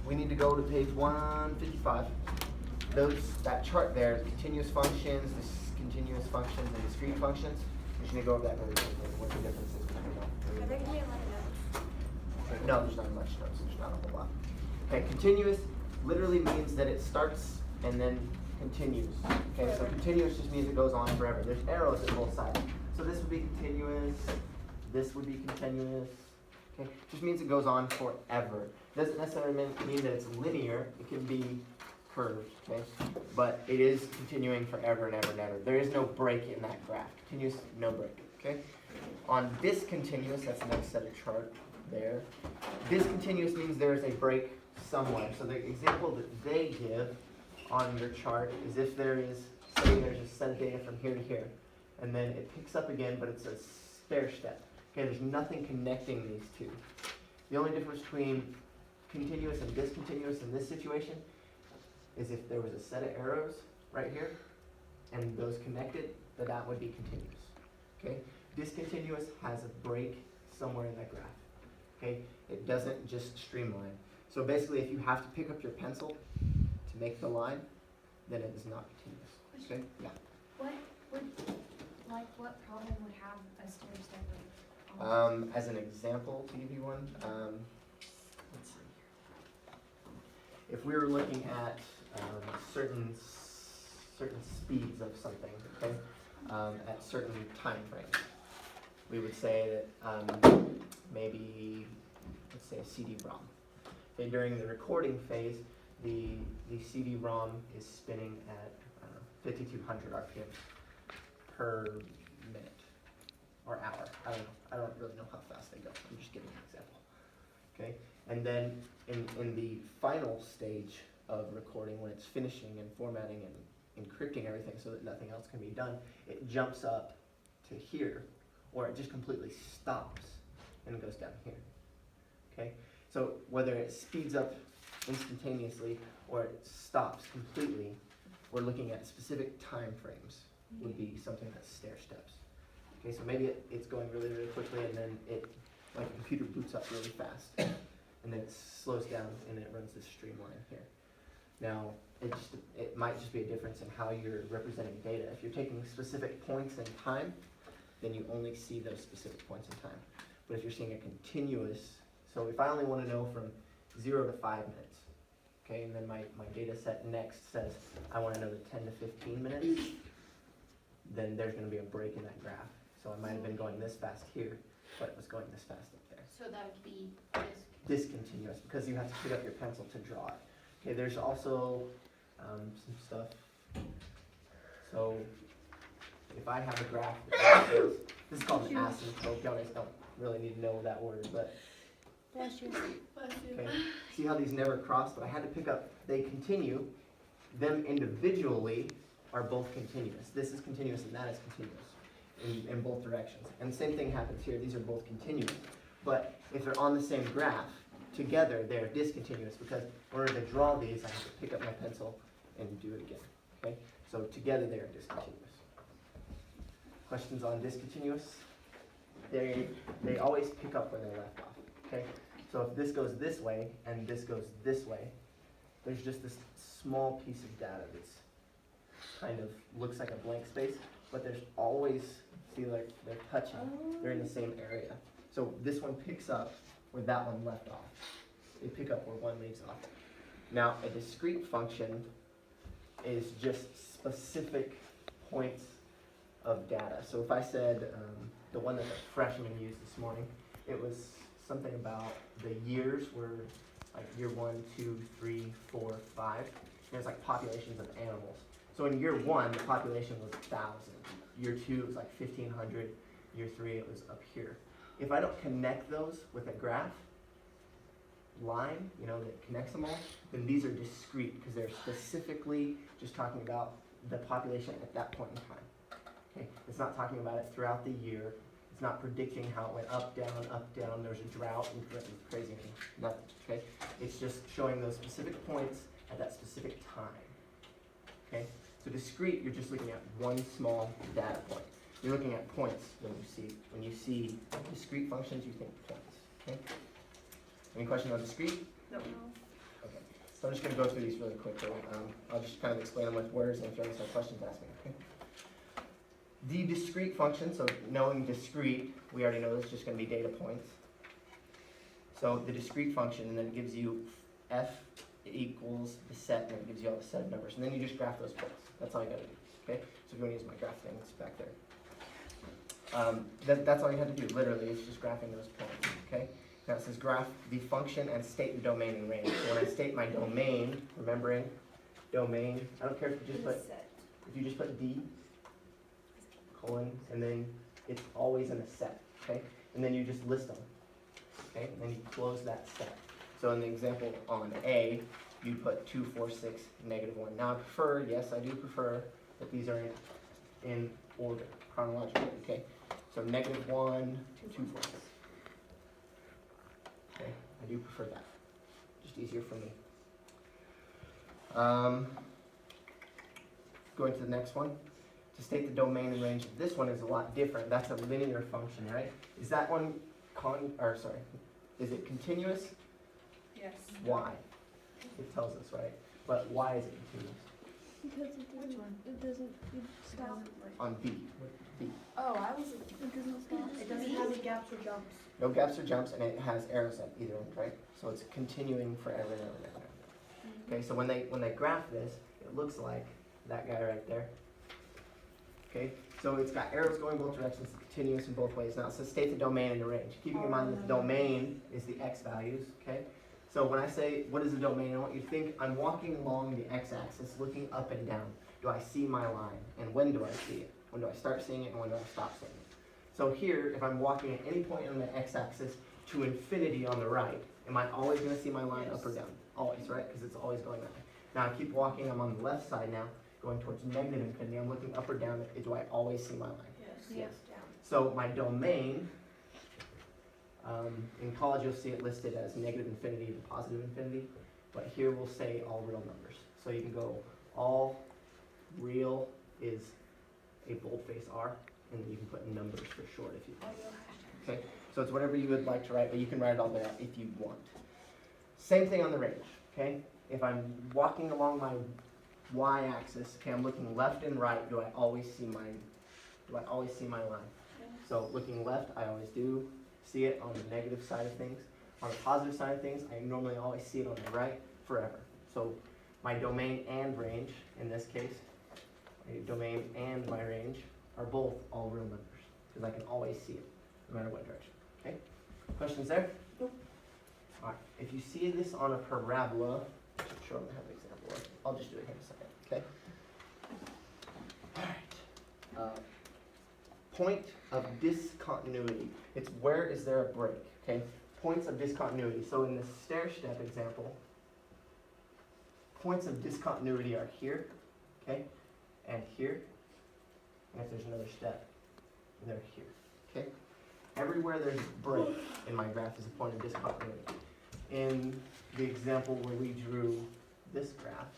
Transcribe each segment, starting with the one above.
we need to go to page 155. That chart there is continuous functions, discontinuous functions, and discrete functions. We just need to go over that really quickly. What the difference is between them. Are there going to be a lot of notes? No, there's not much notes. There's not a whole lot. Okay, continuous literally means that it starts and then continues. Okay, so continuous just means it goes on forever. There's arrows at both sides. So this would be continuous. This would be continuous. Okay, just means it goes on forever. Doesn't necessarily mean that it's linear. It can be curved. Okay, but it is continuing forever and ever and ever. There is no break in that graph. Continuous, no break. Okay. On discontinuous, that's the next set of chart there. Discontinuous means there is a break somewhere. So the example that they give on your chart is if there is, say there's a set of data from here to here, and then it picks up again, but it's a stair step. Okay, there's nothing connecting these two. The only difference between continuous and discontinuous in this situation is if there was a set of arrows right here, and those connected, that would be continuous. Okay, discontinuous has a break somewhere in that graph. Okay, it doesn't just streamline. So basically, if you have to pick up your pencil to make the line, then it is not continuous. Okay, yeah. What problem would have a stair step? As an example, to give you one, let's see. If we were looking at certain speeds of something, okay, at certain time frames, we would say that maybe, let's say, a CD-ROM. Okay, during the recording phase, the CD-ROM is spinning at 5,200 RPM per minute or hour. I don't know. I don't really know how fast they go. I'm just giving an example. Okay, and then in the final stage of recording, when it's finishing and formatting and encrypting everything so that nothing else can be done, it jumps up to here, or it just completely stops and goes down here. Okay, so whether it speeds up instantaneously or it stops completely, we're looking at specific time frames. Would be something that's stair steps. Okay, so maybe it's going really, really quickly, and then like a computer boots up really fast, and then it slows down and it runs this streamline here. Now, it might just be a difference in how you're representing data. If you're taking specific points in time, then you only see those specific points in time. But if you're seeing a continuous, so if I only want to know from 0 to 5 minutes, okay, and then my data set next says I want to know the 10 to 15 minutes, then there's going to be a break in that graph. So I might have been going this fast here, but it was going this fast up there. So that would be Discontinuous, because you have to pick up your pencil to draw it. Okay, there's also some stuff. So if I have a graph that says, this is called an asymptote. You guys don't really need to know that word, but okay. See how these never cross? But I had to pick up, they continue, them individually are both continuous. This is continuous and that is continuous in both directions. And the same thing happens here. These are both continuous. But if they're on the same graph, together they're discontinuous, because in order to draw these, I have to pick up my pencil and do it again. Okay? So together they are discontinuous. Questions on discontinuous? They always pick up where they left off. Okay? So if this goes this way and this goes this way, there's just this small piece of data that's kind of looks like a blank space, but there's always, see, like they're touching, they're in the same area. So this one picks up where that one left off. They pick up where one leaves off. Now, a discrete function is just specific points of data. So if I said, the one that the freshman used this morning, it was something about the years were like year 1, 2, 3, 4, 5. There's like populations of animals. So in year 1, the population was 1,000. Year 2, it was like 1,500. Year 3, it was up here. If I don't connect those with a graph line, that connects them all, then these are discrete because they're specifically just talking about the population at that point in time. Okay, it's not talking about it throughout the year. It's not predicting how it went up, down, there's a drought, and crazy, nothing, okay? It's just showing those specific points at that specific time, okay? So discrete, you're just looking at one small data point. You're looking at points when you see discrete functions, you think points, okay? Any questions on discrete? No. Okay. So I'm just going to go through these really quickly. I'll just kind of explain them with words, and if you have some questions, ask me. Okay? The discrete function, so knowing discrete, we already know it's just going to be data points. So the discrete function, and then it gives you f equals the set, and it gives you all the set of numbers. And then you just graph those points. That's all you got to do. Okay? So if you want to use my graph thing, it's back there. That's all you have to do, literally, it's just graphing those points. Okay? Now it says graph the function and state the domain and range. So when I state my domain, remembering domain, I don't care if you just put D, colon, and then it's always in a set. Okay? And then you just list them. Okay? And then you close that set. So in the example on A, you put 2, 4, 6, -1. Now I prefer, yes, I do prefer that these are in order, chronologically, okay? So -1, 2, 4, 6. Okay, I do prefer that. Just easier for me. Going to the next one. To state the domain and range, this one is a lot different. That's a linear function, right? Is that one is it continuous? Yes. Why? It tells us, right? But why is it continuous? Because it doesn't stop. On B. B. Oh, I was. It doesn't stop. It doesn't have any gaps or jumps. No gaps or jumps, and it has arrows at either end, right? So it's continuing forever and ever and ever. Okay, so when they graph this, it looks like that guy right there. Okay, so it's got arrows going both directions, it's continuous in both ways. Now it says state the domain and the range. Keeping in mind that the domain is the x values, okay? So when I say, what is the domain, I want you to think, I'm walking along the x-axis, looking up and down. Do I see my line? And when do I see it? When do I start seeing it, and when do I stop seeing it? So here, if I'm walking at any point on the x-axis to infinity on the right, am I always going to see my line up or down? Always, right? Because it's always going that way. Now I keep walking, I'm on the left side now, going towards negative infinity. I'm looking up or down. Do I always see my line? Yes. Yes. So my domain, in college you'll see it listed as negative infinity to positive infinity, but here we'll say all real numbers. So you can go all real is a boldface R, and then you can put numbers for short if you want. Okay, so it's whatever you would like to write, but you can write it all there if you want. Same thing on the range, okay? If I'm walking along my y-axis, okay, I'm looking left and right, do I always see my line? So looking left, I always do see it on the negative side of things. On the positive side of things, I normally always see it on the right forever. So my domain and range, in this case, my domain and my range are both all real numbers, because I can always see it, no matter what direction. Okay? Questions there? Nope. All right. If you see this on a parabola, show them I have an example of. I'll just do it here in a second. Okay? All right. Point of discontinuity. It's where is there a break? Okay? Points of discontinuity. So in the stair step example, points of discontinuity are here, okay, and here, and if there's another step, they're here, okay? Everywhere there's a break in my graph is a point of discontinuity. In the example where we drew this graph,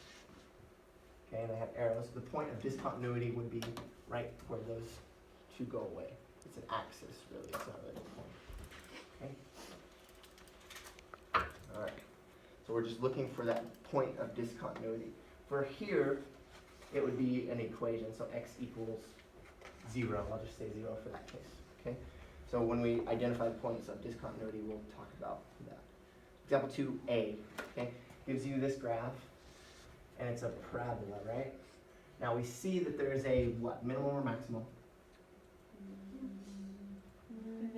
okay, and I have arrows, the point of discontinuity would be right where those two go away. It's an axis, really, it's not really a point, okay? All right. So we're just looking for that point of discontinuity. For here, it would be an equation, so x equals 0. I'll just say 0 for that case, okay? So when we identify points of discontinuity, we'll talk about that. Example 2a, okay? Gives you this graph, and it's a parabola, right? Now we see that there's a, what, minimum or maximum?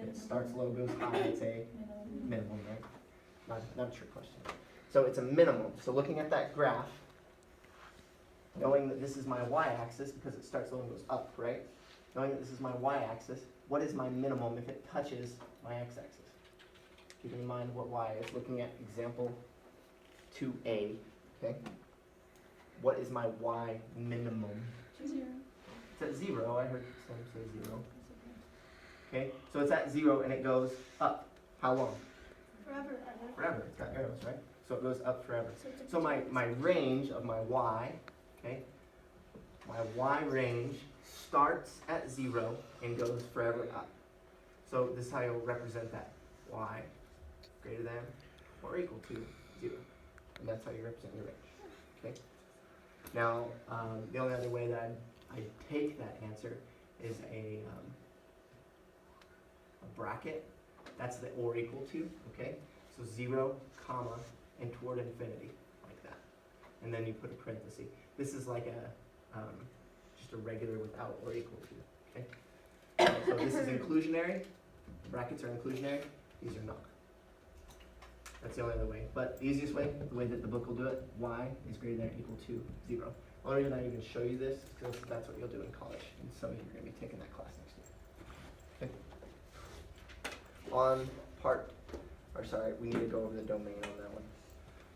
It starts low, goes high, it's a minimum, right? Not a trick question. So it's a minimum. So looking at that graph, knowing that this is my y-axis, because it starts low and goes up, right? Knowing that this is my y-axis, what is my minimum if it touches my x-axis? Keeping in mind what y is. Looking at example 2a, okay? What is my y minimum? 0. It's at 0. I heard someone say 0. Okay, so it's at 0 and it goes up. How long? Forever. Forever. It's got arrows, right? So it goes up forever. So my range of my y, okay, my y range starts at 0 and goes forever up. So this is how you'll represent that. Y greater than or equal to 0. And that's how you represent your range. Okay. Now, the only other way that I take that answer is a bracket. That's the or equal to. Okay. So 0, comma, and toward infinity, like that. And then you put a parenthesis. This is like a just a regular without or equal to. Okay. So this is inclusionary. Brackets are inclusionary. These are not. That's the only other way. But the easiest way, the way that the book will do it, y is greater than or equal to 0. The only reason I even show you this is because that's what you'll do in college. And some of you are going to be taking that class next year. Okay. On part, or sorry, we need to go over the domain on that one.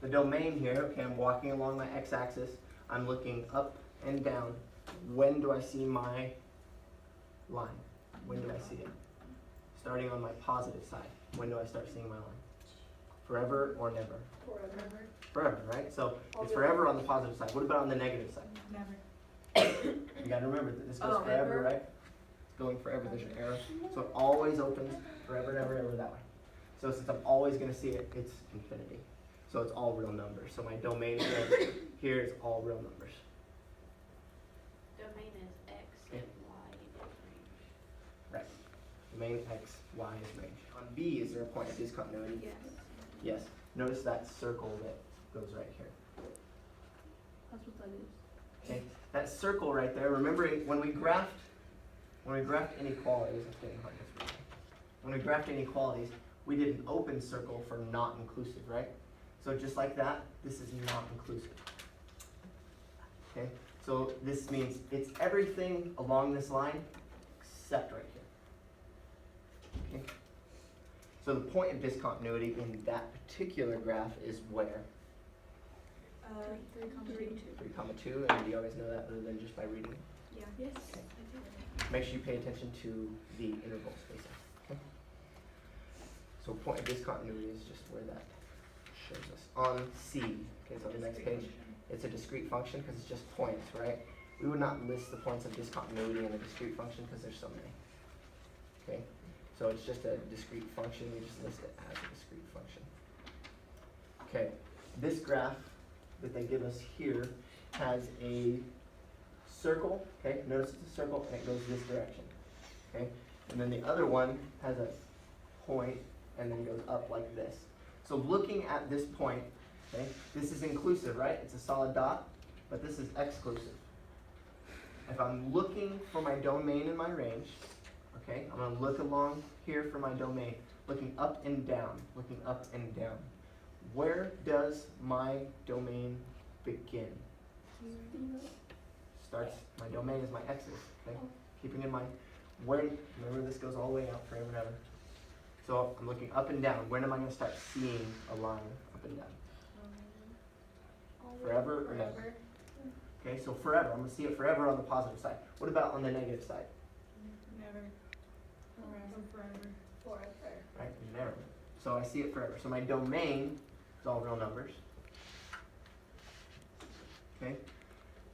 The domain here, okay, I'm walking along my x-axis. I'm looking up and down. When do I see my line? When do I see it? Starting on my positive side. When do I start seeing my line? Forever or never? Forever. Forever, right? So it's forever on the positive side. What about on the negative side? Never. You gotta remember that this goes Oh, forever, ever. right? It's going forever, there's an arrow. So it always opens forever, never, ever that way. So since I'm always gonna see it, it's infinity. So it's all real numbers. So my domain here is all real numbers. Domain is X Okay. and Y is range. Right. Domain x, y is range. On B, is there a point of discontinuity? Yes. Yes. Notice that circle that goes right here. That's what that is. Okay, that circle right there, remember when we graphed inequalities, it's getting hard to read. When we graphed inequalities, we did an open circle for not inclusive, right? So just like that, this is not inclusive. Okay, so this means it's everything along this line except right here. Okay. So the point of discontinuity in that particular graph is where? 3, 2, and do you always know that other than just by reading it? Yeah. Yes. Make sure you pay attention to the interval spacing. Okay? So point of discontinuity is just where that shows us. On C, okay, so on the next page, it's a discrete function because it's just points, right? We would not list the points of discontinuity in a discrete function because there's so many. Okay? So it's just a discrete function, we just list it as a discrete function. Okay, this graph that they give us here has a circle, okay? Notice it's a circle and it goes this direction, okay? And then the other one has a point and then goes up like this. So looking at this point, okay, this is inclusive, right? It's a solid dot, but this is exclusive. If I'm looking for my domain and my range, okay, I'm going to look along here for my domain, looking up and down, looking up and down. Where does my domain begin? Starts, my domain is my x's, okay? Keeping in mind, remember this goes all the way out forever and ever. So I'm looking up and down. When am I going to start seeing a line up and down? Forever or never? Okay, so forever. I'm going to see it forever on the positive side. What about on the negative side? Never. Forever. Right? Never. So I see it forever. So my domain is all real numbers. Okay?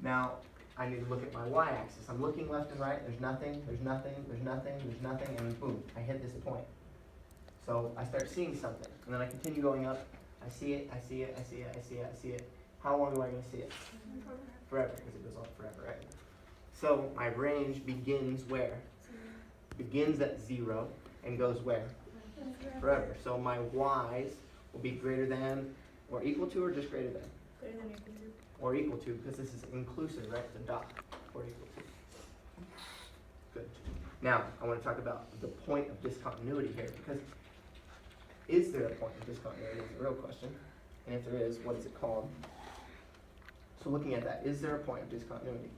Now, I need to look at my y-axis. I'm looking left and right. There's nothing, there's nothing, there's nothing, there's nothing, and boom, I hit this point. So I start seeing something. And then I continue going up. I see it, I see it, I see it, I see it, I see it. How long am I going to see it? Forever, because it goes on forever, right? So my range begins where? Begins at 0 and goes where? Forever. So my y's will be greater than or equal to or just greater than? Greater than or equal to. Or equal to, because this is inclusive, right? The dot, or equal to. Good. Now, I want to talk about the point of discontinuity here, because is there a point of discontinuity is the real question. And if there is, what is it called? So looking at that, is there a point of discontinuity?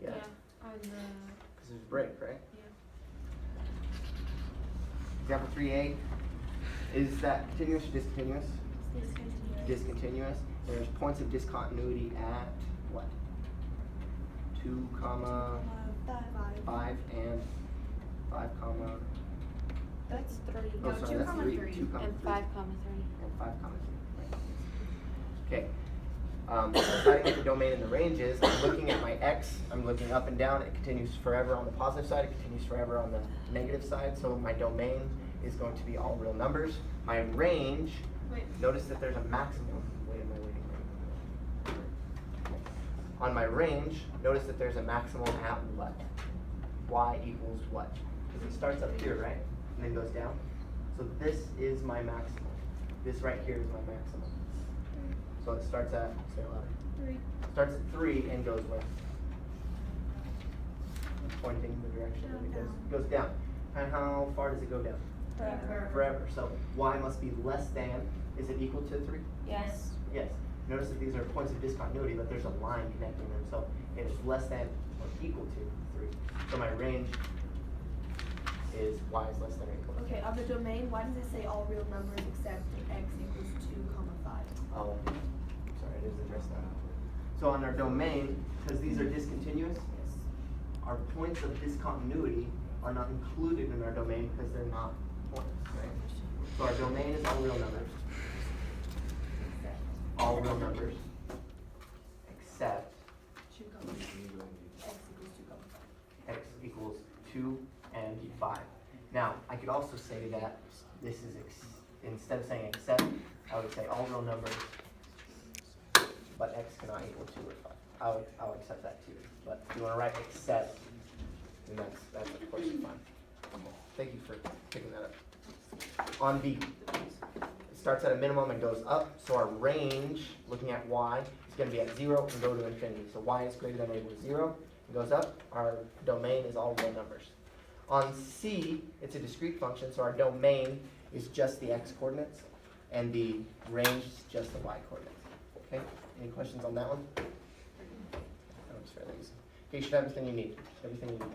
Yeah, On the. because there's a break, right? Yeah. Example 3a, is that continuous or discontinuous? Discontinuous. Discontinuous. There's points of discontinuity at what? 2, 5 and 5, That's 3. oh No, sorry, 2, that's 3, 3. 2, And 3, 5, 3. and 5, 3. Right. Okay. Starting with the domain and the ranges, I'm looking at my x, I'm looking up and down, it continues forever on the positive side, it continues forever on the negative side, so my domain is going to be all real numbers. My range, Wait. notice that there's a maximum. Wait, am I waiting? On my range, notice that there's a maximum at what? Y equals what? Because it starts up here, right? And then goes down. So this is my maximum. This right here is my maximum. So it starts at, say louder. 3. Starts at 3 and goes where? Pointing the direction that it goes down. And how far does it go down? Forever. Forever. So y must be less than, is it equal to 3? Yes. Yes. Notice that these are points of discontinuity, but there's a line connecting them. So it is less than or equal to 3. So my range is y is less than or equal to 3. Okay, on the domain, why does it say all real numbers except x equals 2, 5? Oh, sorry, I didn't address that. So on our domain, because these are discontinuous, Yes. our points of discontinuity are not included in our domain because they're not points, right? So our domain is all real numbers. All real numbers. Except 2, x equals 2, 5. x equals 2 and 5. Now, I could also say that this is, instead of saying except, I would say all real numbers, but x cannot equal 2 or 5. I'll accept that too. But if you want to write except, then that's of course fine. Thank you for picking that up. On B, it starts at a minimum and goes up, so our range, looking at y, is going to be at 0 and go to infinity. So y is greater than or equal to 0, and goes up. Our domain is all real numbers. On C, it's a discrete function, so our domain is just the x coordinates, and the range is just the y coordinates. Okay, any questions on that one? That one's fairly easy. Okay, you should have everything you need. Everything you need.